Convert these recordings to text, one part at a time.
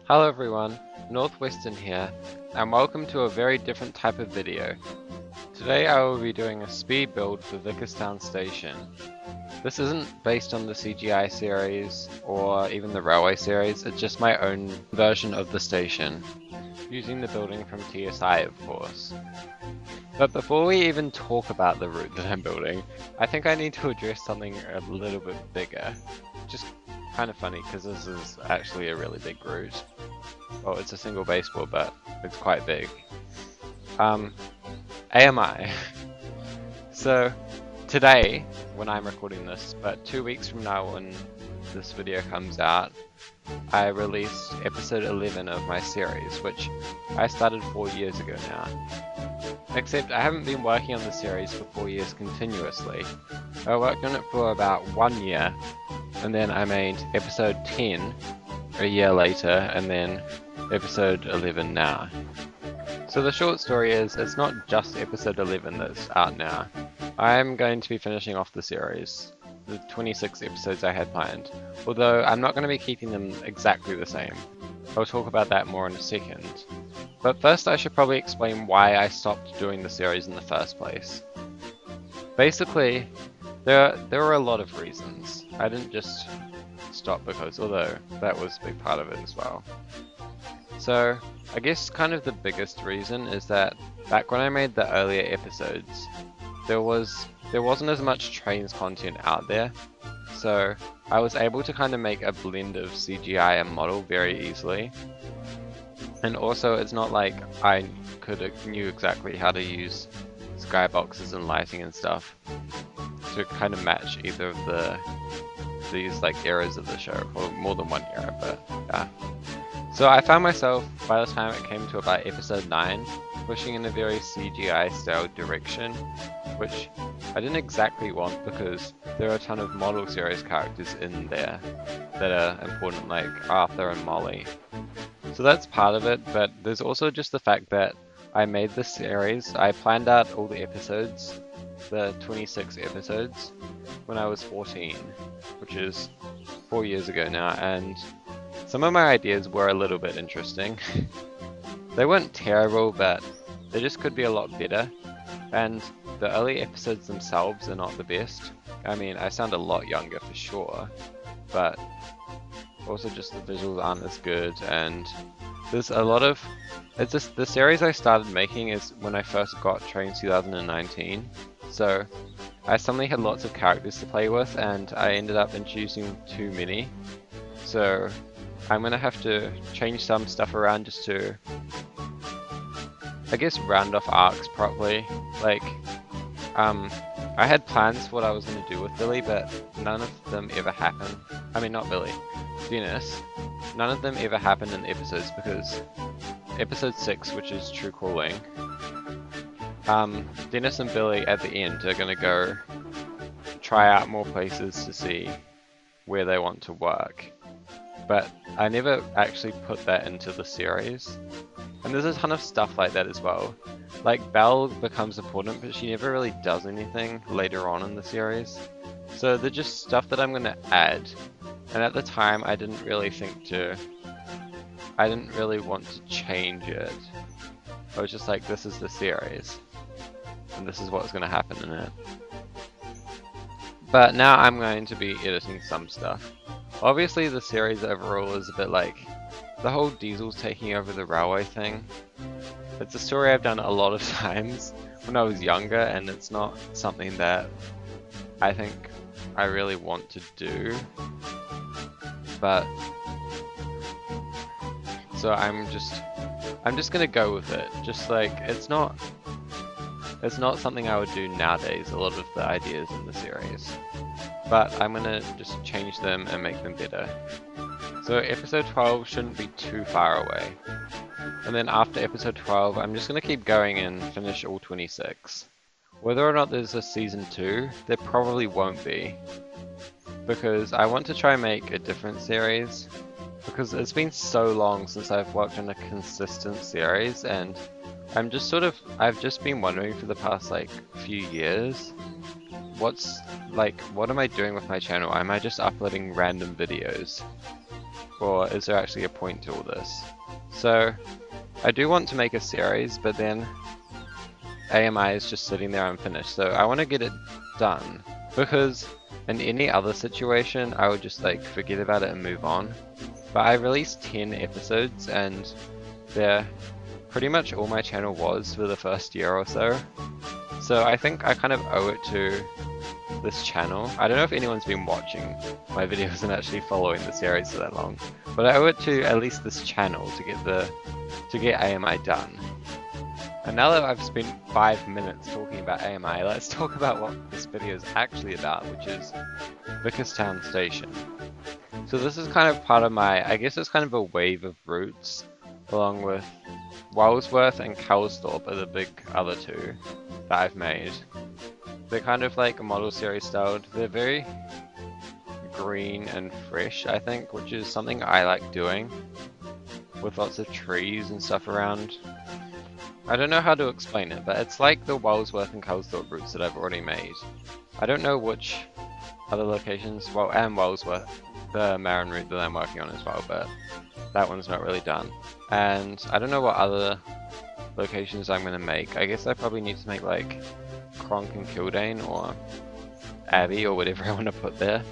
Hello everyone, Northwestern here, and welcome to a very different type of video. Today I will be doing a speed build for Vicarstown Station. This isn't based on the CGI series or even the railway series, it's just my own version of the station, using the building from TSI of course. But before we even talk about the route that I'm building, I think I need to address something a little bit bigger. Just kind of funny because this is actually a really big route. Well, it's a single baseboard, but it's quite big. AMI. So today, when I'm recording this, but 2 weeks from now when this video comes out, I released episode 11 of my series, which I started 4 years ago now. Except I haven't been working on the series for 4 years continuously. I worked on it for about 1 year, and then I made episode 10 a year later, and then episode 11 now. So the short story is, it's not just episode 11 that's out now. I'm going to be finishing off the series, the 26 episodes I had planned, although I'm not going to be keeping them exactly the same. I'll talk about that more in a second. But first I should probably explain why I stopped doing the series in the first place. Basically, there were a lot of reasons. I didn't just stop because, although that was a big part of it as well. So, I guess kind of the biggest reason is that back when I made the earlier episodes, there wasn't as much Trainz content out there, so I was able to kind of make a blend of CGI and model very easily. And also, it's not like I knew exactly how to use skyboxes and lighting and stuff to kind of match either of these like eras of the show, or more than one era, but yeah. So I found myself, by the time it came to about episode 9, pushing in a very CGI style direction, which I didn't exactly want because there are a ton of model series characters in there that are important, like Arthur and Molly. So that's part of it, but there's also just the fact that I made this series, I planned out all the episodes, the 26 episodes, when I was 14, which is 4 years ago now, and some of my ideas were a little bit interesting. They weren't terrible, but they just could be a lot better, and the early episodes themselves are not the best. I mean, I sound a lot younger for sure, but also just the visuals aren't as good, and there's a lot of... It's just the series I started making is when I first got Trainz 2019, so I suddenly had lots of characters to play with, and I ended up introducing too many. So I'm gonna have to change some stuff around just to, I guess, round off arcs properly. Like, I had plans for what I was gonna do with Billy, but none of them ever happened. I mean, not Billy, Dennis. None of them ever happened in the episodes because episode 6, which is True Calling, Dennis and Billy at the end are gonna go try out more places to see where they want to work. But I never actually put that into the series. And there's a ton of stuff like that as well. Like, Belle becomes important, but she never really does anything later on in the series. So they're just stuff that I'm going to add. And at the time, I didn't really want to change it. I was just like, this is the series. And this is what's going to happen in it. But now I'm going to be editing some stuff. Obviously the series overall is a bit like the whole Diesel's taking over the railway thing. It's a story I've done a lot of times when I was younger, and it's not something that I think I really want to do. But so I'm just gonna go with it. Just like it's not something I would do nowadays, a lot of the ideas in the series. But I'm gonna just change them and make them better. So episode 12 shouldn't be too far away. And then after episode 12, I'm just gonna keep going and finish all 26. Whether or not there's a season 2, there probably won't be. Because I want to try and make a different series. Because it's been so long since I've worked on a consistent series, and I've just been wondering for the past like few years, what am I doing with my channel? Am I just uploading random videos? or is there actually a point to all this? So I do want to make a series, but then AMI is just sitting there unfinished, so I want to get it done, because in any other situation I would just like forget about it and move on. But I released 10 episodes and they're pretty much all my channel was for the first year or so. So I think I kind of owe it to this channel. I don't know if anyone's been watching my videos and actually following the series for that long, but I owe it to at least this channel to get AMI done. And now that I've spent 5 minutes talking about AMI, let's talk about what this video is actually about, which is Vicarstown Station. So this is kind of part of my, I guess it's kind of a wave of routes, along with Walsworth and Kelsthorpe are the big other two that I've made. They're kind of like model series styled. They're very green and fresh, I think, which is something I like doing, with lots of trees and stuff around. I don't know how to explain it, but it's like the Walsworth and Kelsthorpe routes that I've already made. I don't know which other locations, well, and Walsworth, the Marin route that I'm working on as well, but that one's not really done. And I don't know what other locations I'm going to make. I guess I probably need to make like Cronk and Kildane or Abbey or whatever I want to put there,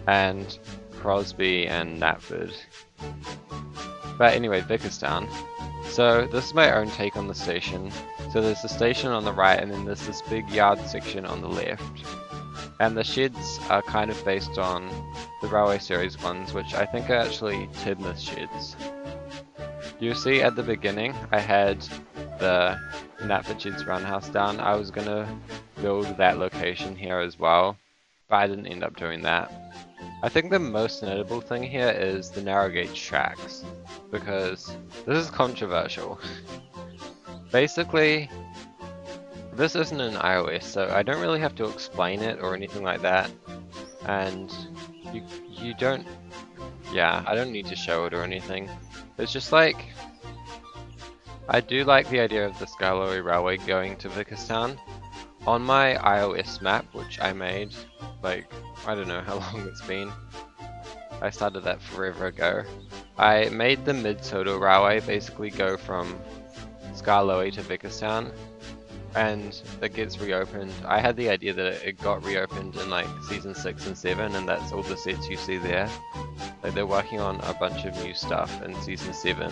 and Crosby and Knapford. But anyway, Vicarstown. So this is my own take on the station. So there's the station on the right, and then there's this big yard section on the left. And the sheds are kind of based on the Railway Series ones, which I think are actually Tidmouth sheds. You see at the beginning I had the Knapford Sheds Roundhouse down. I was going to build that location here as well, but I didn't end up doing that. I think the most notable thing here is the narrow gauge tracks, because this is controversial. Basically, this isn't an iOS, so I don't really have to explain it or anything like that, and you don't, yeah, I don't need to show it or anything. It's just like, I do like the idea of the Skarloey Railway going to Vicarstown. On my iOS map, which I made, like, I don't know how long it's been, I started that forever ago, I made the Mid-Sodor Railway basically go from Skarloey to Vicarstown, and it gets reopened. I had the idea that it got reopened in like season 6 and 7, and that's all the sets you see there. Like they're working on a bunch of new stuff in season 7,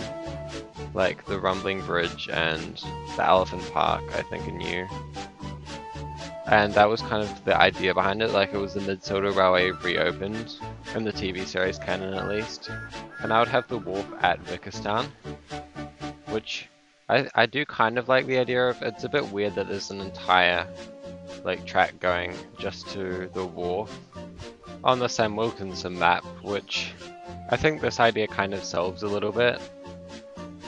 like the Rumbling Bridge and the Elephant Park, I think, are new. And that was kind of the idea behind it, like it was the Mid-Sodor Railway reopened, in the TV series canon at least. And I would have the wharf at Vicarstown, which I do kind of like the idea of. It's a bit weird that there's an entire like track going just to the wharf on the Sam Wilkinson map, which I think this idea kind of solves a little bit.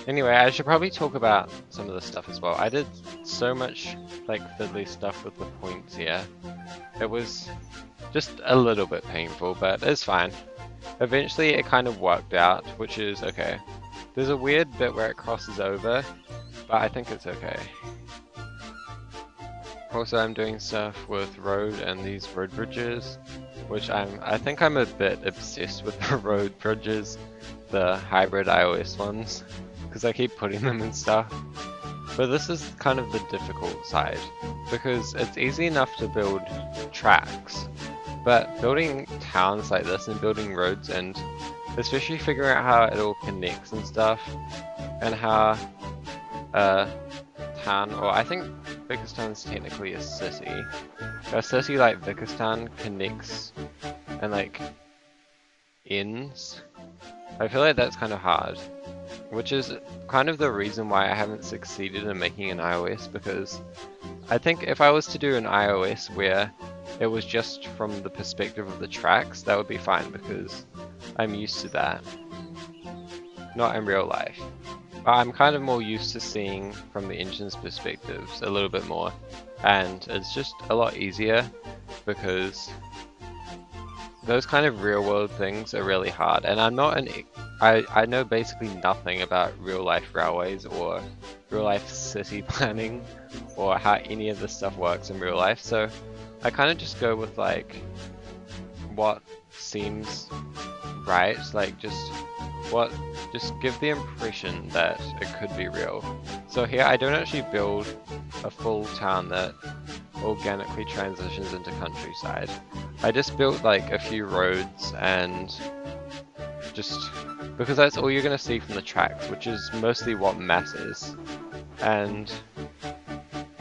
Anyway, I should probably talk about some of the stuff as well. I did so much like fiddly stuff with the points here. It was just a little bit painful, but it's fine. Eventually it kind of worked out, which is okay. There's a weird bit where it crosses over, but I think it's okay. Also, I'm doing stuff with road and these road bridges, which I think I'm a bit obsessed with the road bridges, the hybrid iOS ones, because I keep putting them and stuff. But this is kind of the difficult side, because it's easy enough to build tracks, but building towns like this and building roads, and especially figuring out how it all connects and stuff, and how a town, or I think Vicarstown is technically a city like Vicarstown connects and like ends. I feel like that's kind of hard, which is kind of the reason why I haven't succeeded in making an iOS, because I think if I was to do an iOS where it was just from the perspective of the tracks, that would be fine, because I'm used to that. Not in real life. But I'm kind of more used to seeing from the engine's perspectives a little bit more, and it's just a lot easier, because those kind of real world things are really hard, and I'm not an I know basically nothing about real life railways or real life city planning or how any of this stuff works in real life, so I kind of just go with like what seems right? Like just give the impression that it could be real. So here I don't actually build a full town that organically transitions into countryside. I just built like a few roads, and just because that's all you're going to see from the tracks, which is mostly what matters. And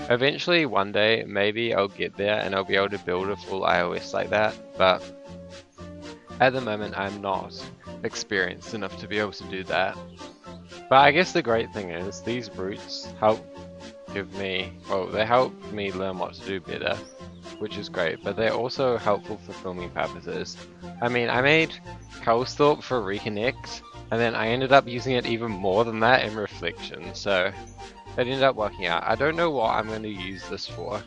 eventually one day maybe I'll get there and I'll be able to build a full iOS like that, but at the moment I'm not experienced enough to be able to do that. But I guess the great thing is these routes help they help me learn what to do better, which is great, but they're also helpful for filming purposes. I mean, I made Kelsthorpe for Reconnect, and then I ended up using it even more than that in Reflection, so it ended up working out. I don't know what I'm going to use this for,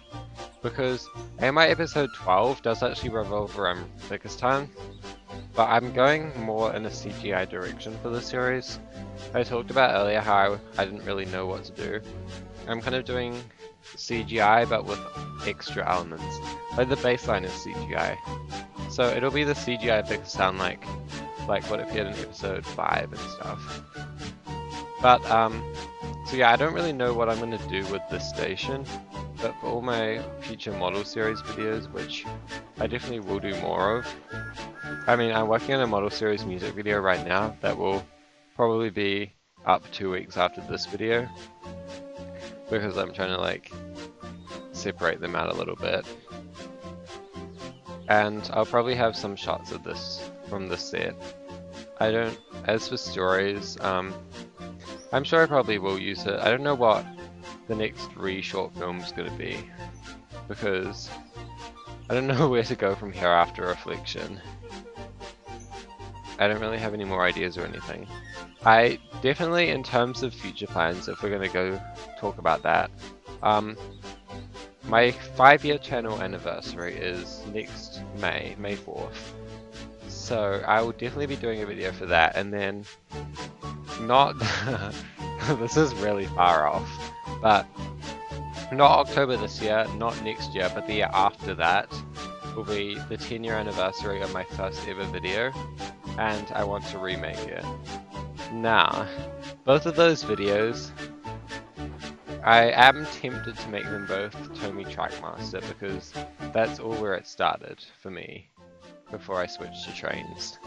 because AMI episode 12 does actually revolve around Vicarstown, but I'm going more in a CGI direction for the series. I talked about earlier how I didn't really know what to do. I'm kind of doing CGI but with extra elements. Like the baseline is CGI. So it'll be the CGI Vicarstown like what appeared in episode 5 and stuff. But so yeah, I don't really know what I'm going to do with this station, but for all my future model series videos, which I definitely will do more of. I mean, I'm working on a model series music video right now that will probably be up 2 weeks after this video, because I'm trying to like separate them out a little bit. And I'll probably have some shots of this from the set. As for stories, I'm sure I probably will use it. I don't know what the next 3 short film's gonna be, because I don't know where to go from here after Reflection. I don't really have any more ideas or anything. I definitely, in terms of future plans, if we're gonna go talk about that, my 5-year channel anniversary is next May 4th. So I will definitely be doing a video for that, and then not this is really far off, but not October this year, not next year, but the year after that will be the 10-year anniversary of my first ever video, and I want to remake it. Now, both of those videos, I am tempted to make them both Tomy Trackmaster, because that's all where it started for me before I switched to Trainz.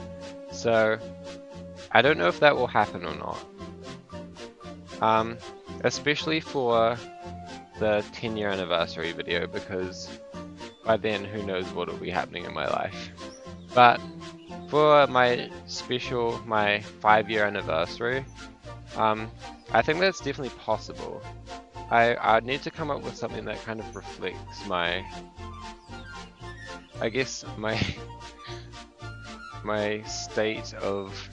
So I don't know if that will happen or not. Especially for the 10-year anniversary video, because by then who knows what will be happening in my life. But for my 5-year anniversary, I think that's definitely possible. I need to come up with something that kind of reflects my state of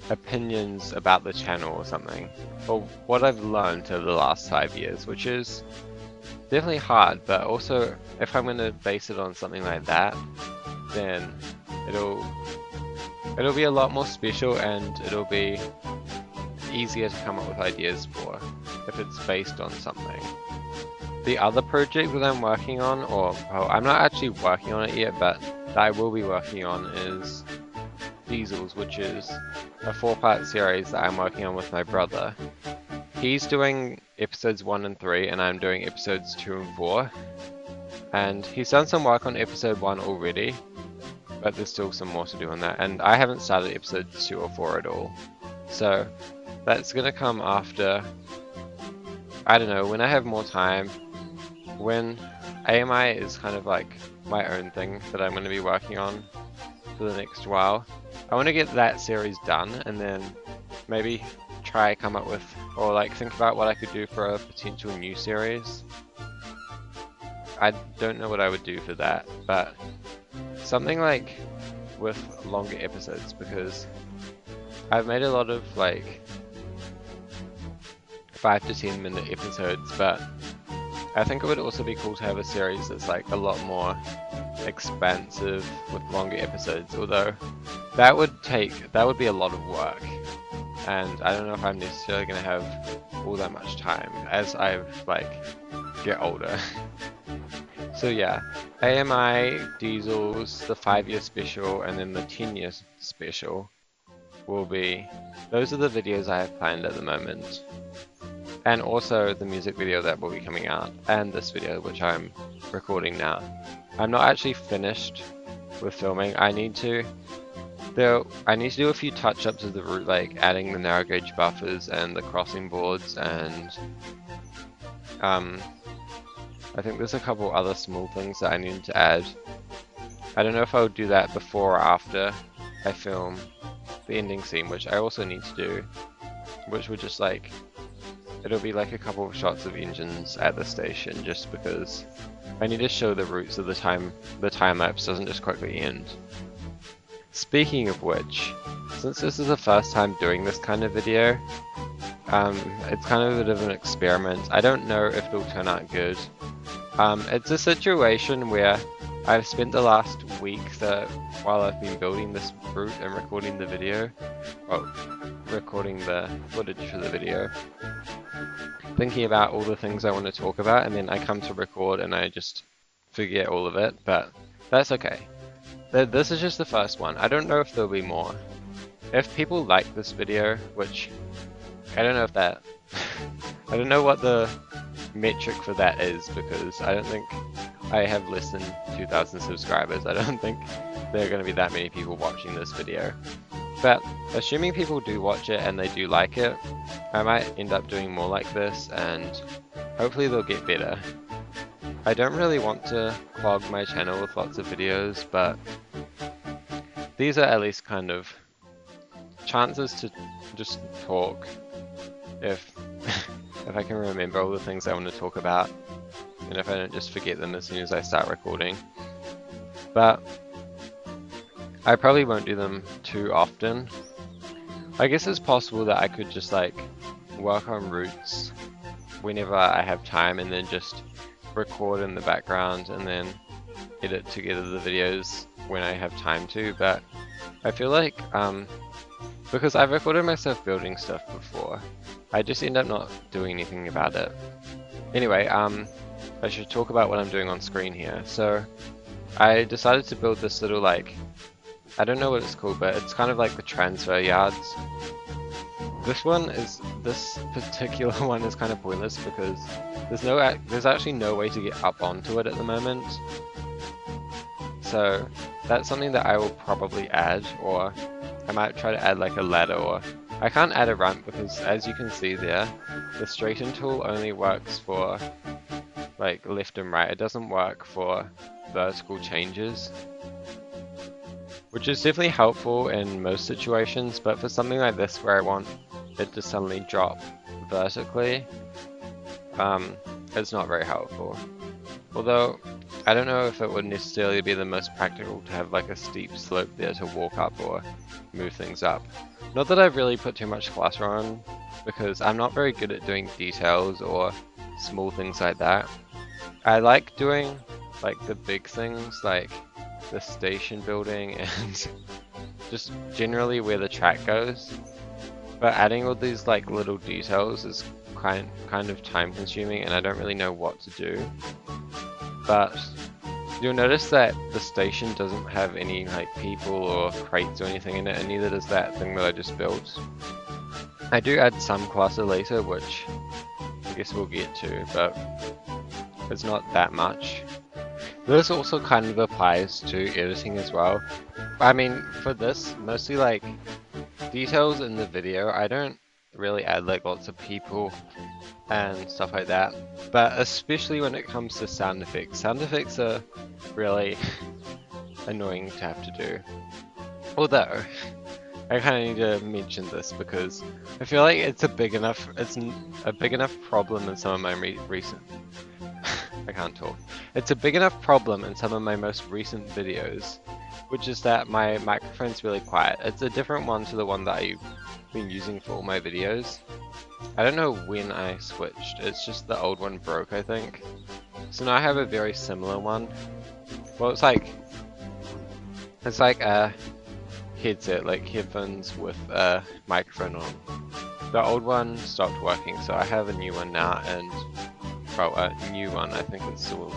opinions about the channel or something, or what I've learned over the last 5 years, which is definitely hard, but also if I'm going to base it on something like that, then it'll be a lot more special, and it'll be easier to come up with ideas for if it's based on something. The other project that I'm working on, or well, I'm not actually working on it yet, but that I will be working on, is Diesels, which is a 4-part series that I'm working on with my brother. He's doing episodes 1 and 3, and I'm doing episodes 2 and 4. And he's done some work on episode 1 already, but there's still some more to do on that. And I haven't started episodes 2 or 4 at all. So that's gonna come after, I don't know, when I have more time, when AMI is kind of like my own thing that I'm gonna be working on for the next while. I want to get that series done, and then maybe try come up with, or like think about what I could do for a potential new series. I don't know what I would do for that, but something like with longer episodes, because I've made a lot of like 5 to 10 minute episodes, but I think it would also be cool to have a series that's like a lot more expansive with longer episodes, although that would be a lot of work, and I don't know if I'm necessarily going to have all that much time as I get older. So yeah, AMI, Diesels, the 5-year special, and then the 10-year special those are the videos I have planned at the moment. And also the music video that will be coming out, and this video which I'm recording now. I'm not actually finished with filming. I need to do a few touch-ups of the route, like adding the narrow gauge buffers and the crossing boards, and I think there's a couple other small things that I need to add. I don't know if I would do that before or after I film the ending scene, which I also need to do, which would just like, it'll be like a couple of shots of engines at the station, just because I need to show the route so the time lapse doesn't just quickly end. Speaking of which, since this is the first time doing this kind of video, it's kind of a bit of an experiment. I don't know if it'll turn out good. It's a situation where I've spent the last week while I've been building this route and recording the video, recording the footage for the video, thinking about all the things I want to talk about, and then I come to record and I just forget all of it, but that's okay. This is just the first one. I don't know if there'll be more. If people like this video, which I don't know if that I don't know what the metric for that is, because I don't think I have less than 2,000 subscribers. I don't think there are going to be that many people watching this video. But assuming people do watch it and they do like it, I might end up doing more like this, and hopefully they'll get better. I don't really want to clog my channel with lots of videos, but these are at least kind of chances to just talk if I can remember all the things I want to talk about, and if I don't just forget them as soon as I start recording. But I probably won't do them too often. I guess it's possible that I could just like work on routes whenever I have time, and then just record in the background and then edit together the videos when I have time to. But I feel like because I've recorded myself building stuff before, I just end up not doing anything about it. Anyway, I should talk about what I'm doing on screen here. So I decided to build this little, like, I don't know what it's called, but it's kind of like the transfer yards. This particular one is kind of pointless because there's actually no way to get up onto it at the moment. So that's something that I will probably add, or I might try to add like a ladder, or I can't add a ramp because, as you can see there, the straighten tool only works for like left and right. It doesn't work for vertical changes, which is definitely helpful in most situations, but for something like this where I want it to suddenly drop vertically, it's not very helpful. Although I don't know if it would necessarily be the most practical to have like a steep slope there to walk up or move things up. Not that I've really put too much clutter on, because I'm not very good at doing details or small things like that. I like doing like the big things, like the station building and just generally where the track goes. But adding all these like little details is kind of time consuming, and I don't really know what to do. But you'll notice that the station doesn't have any like people or crates or anything in it, and neither does that thing that I just built. I do add some clutter later, which I guess we'll get to, but it's not that much. This also kind of applies to editing as well. I mean, for this, mostly like details in the video, I don't really add like lots of people and stuff like that, but especially when it comes to sound effects. Sound effects are really annoying to have to do. Although, I kind of need to mention this because I feel like it's a big enough problem in some of my recent I can't talk. It's a big enough problem in some of my most recent videos, which is that my microphone's really quiet. It's a different one to the one that I've been using for all my videos. I don't know when I switched, it's just the old one broke, I think. So now I have a very similar one. Well, it's like a headset, like headphones with a microphone on. The old one stopped working, so I have a new one now, and well, a new one, I think it's still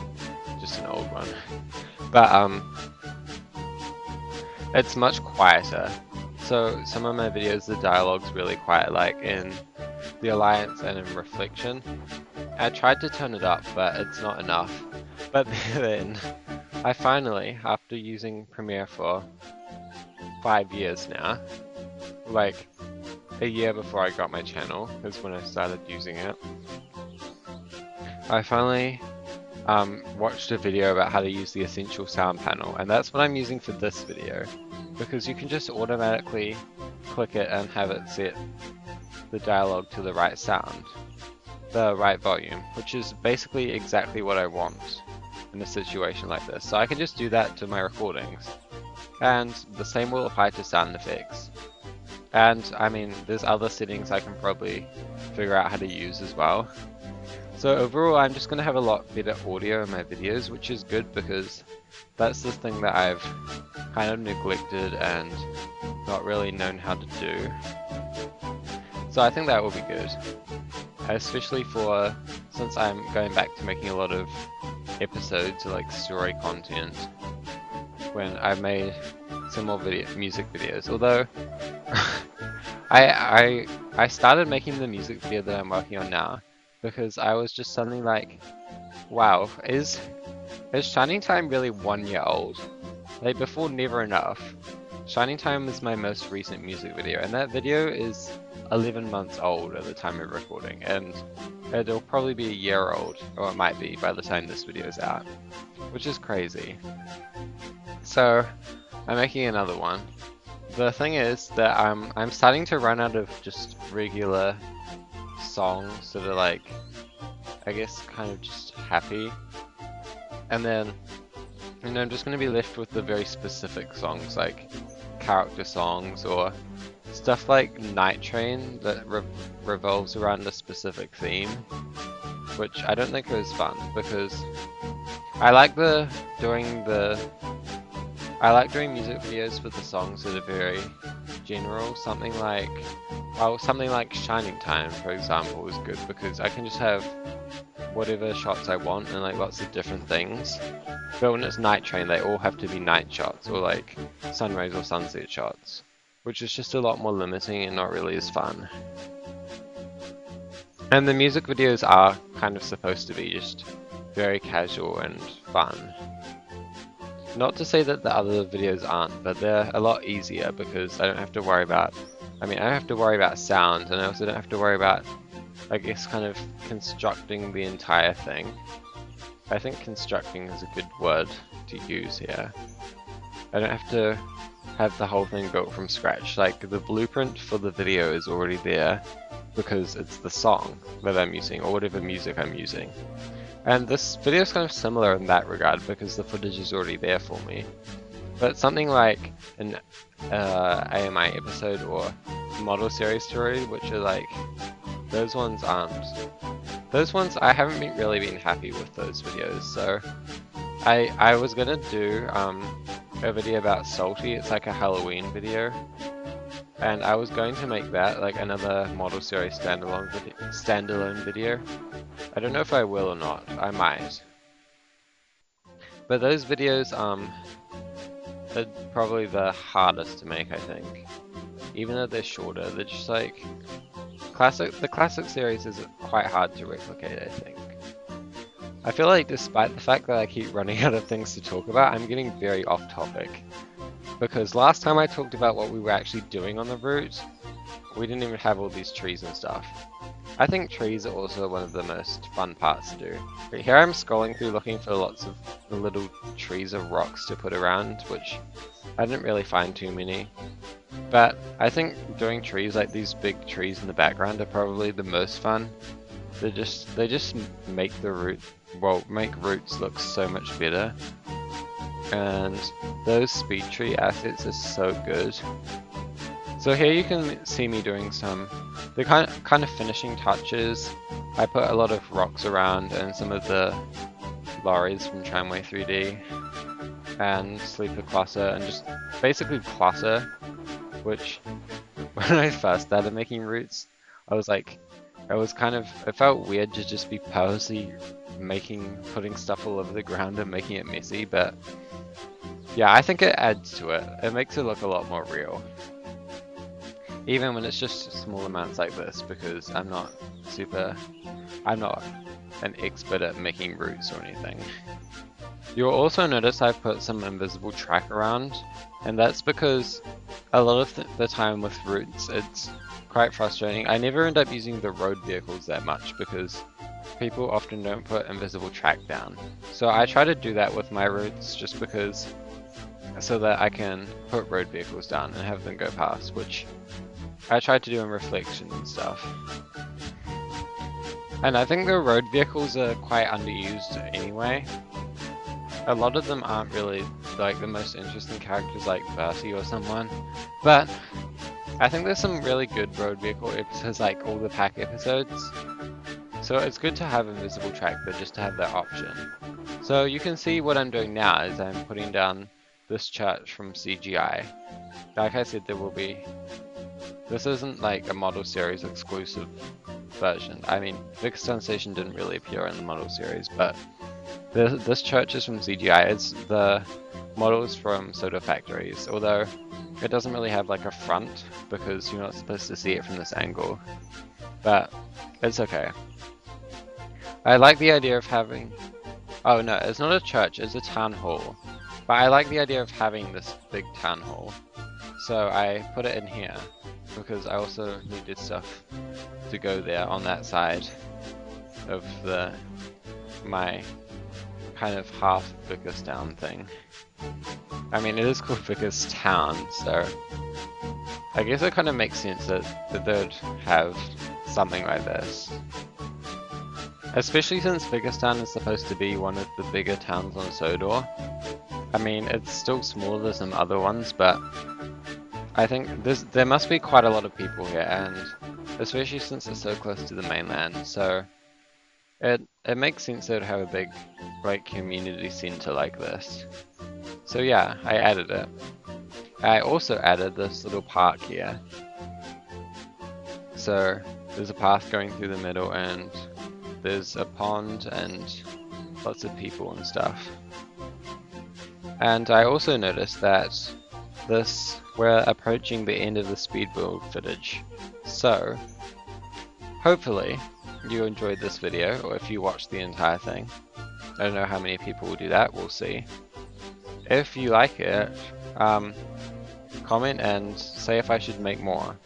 just an old one. But it's much quieter. So some of my videos, the dialogue's really quiet, like in The Alliance and in Reflection. I tried to turn it up, but it's not enough. But then, I finally, after using Premiere for 5 years now, like a year before I got my channel is when I started using it, I finally watched a video about how to use the Essential Sound panel, and that's what I'm using for this video, because you can just automatically click it and have it set the dialogue to the right sound, the right volume, which is basically exactly what I want in a situation like this. So I can just do that to my recordings, and the same will apply to sound effects. And I mean, there's other settings I can probably figure out how to use as well. So overall, I'm just going to have a lot better audio in my videos, which is good because that's the thing that I've kind of neglected and not really known how to do. So I think that will be good, especially since I'm going back to making a lot of episodes, like story content, when I've made some more music videos. Although I started making the music video that I'm working on now because I was just suddenly like, wow, is Shining Time really 1 year old? Like, before Never Enough, Shining Time is my most recent music video, and that video is 11 months old at the time of recording, and it'll probably be a year old, or it might be by the time this video is out, which is crazy. So I'm making another one. The thing is that I'm starting to run out of just regular songs that are like, I guess, kind of just happy, and then I'm just going to be left with the very specific songs, like character songs or stuff like Night Train that revolves around a specific theme, which I don't think is fun because I like doing music videos with the songs that are very general. Something like Shining Time, for example, is good because I can just have whatever shots I want and like lots of different things. But when it's Night Train, they all have to be night shots or like sunrise or sunset shots, which is just a lot more limiting and not really as fun. And the music videos are kind of supposed to be just very casual and fun. Not to say that the other videos aren't, but they're a lot easier because I don't have to worry about, I don't have to worry about sound, and I also don't have to worry about, I guess, kind of constructing the entire thing. I think constructing is a good word to use here. I don't have to have the whole thing built from scratch. Like, the blueprint for the video is already there because it's the song that I'm using or whatever music I'm using. And this video is kind of similar in that regard because the footage is already there for me. But something like an AMI episode or model series story, which are like, those ones aren't. Those ones, I haven't really been happy with those videos, so I was gonna do a video about Salty. It's like a Halloween video, and I was going to make that like another model series standalone video. I don't know if I will or not. I might. But those videos are probably the hardest to make, I think. Even though they're shorter, they're just like the classic series is quite hard to replicate, I think. I feel like despite the fact that I keep running out of things to talk about, I'm getting very off topic. Because last time I talked about what we were actually doing on the route, we didn't even have all these trees and stuff. I think trees are also one of the most fun parts to do. But here I'm scrolling through looking for lots of little trees or rocks to put around, which I didn't really find too many. But I think doing trees, like these big trees in the background, are probably the most fun. They just make make routes look so much better. And those speed tree assets are so good. So here you can see me doing the kind of finishing touches. I put a lot of rocks around and some of the lorries from Tramway 3D and Sleeper Cluster and just basically clutter, which when I first started making routes, it felt weird to just be purposely putting stuff all over the ground and making it messy, but yeah, I think it adds to it. It makes it look a lot more real. even when it's just small amounts like this, because I'm not an expert at making routes or anything. You'll also notice I've put some invisible track around, and that's because a lot of the time with routes it's quite frustrating. I never end up using the road vehicles that much because people often don't put invisible track down. So I try to do that with my routes just because, so that I can put road vehicles down and have them go past, which I tried to do in reflection and stuff. And I think the road vehicles are quite underused anyway. A lot of them aren't really like the most interesting characters like Bertie or someone, but I think there's some really good road vehicle episodes like all the pack episodes. So it's good to have invisible track, but just to have that option. So you can see what I'm doing now is I'm putting down this church from CGI. Like I said, this isn't like a model series exclusive version. I mean, Vicarstown Station didn't really appear in the model series, but this church is from CGI. It's the models from soda factories, although it doesn't really have like a front because you're not supposed to see it from this angle, but it's okay. I like the idea of having, oh no, it's not a church, it's a town hall, but I like the idea of having this big town hall, so I put it in here because I also needed stuff to go there on that side of my kind of half Vicarstown thing. I mean, it is called Vicarstown, so I guess it kind of makes sense that they'd have something like this. Especially since Vicarstown is supposed to be one of the bigger towns on Sodor. I mean, it's still smaller than some other ones, but I think there must be quite a lot of people here, and especially since it's so close to the mainland, so it makes sense that it would have a big like community center like this. So yeah, I added it. I also added this little park here. So there's a path going through the middle and there's a pond and lots of people and stuff. And I also noticed that we're approaching the end of the Speedbuild footage. So hopefully you enjoyed this video, or if you watched the entire thing. I don't know how many people will do that, we'll see. If you like it, comment and say if I should make more.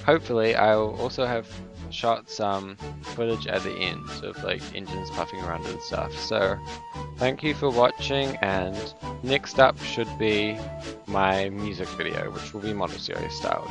Hopefully I'll also have shot some footage at the end of like engines puffing around and stuff. So thank you for watching, and next up should be my music video, which will be model series styled.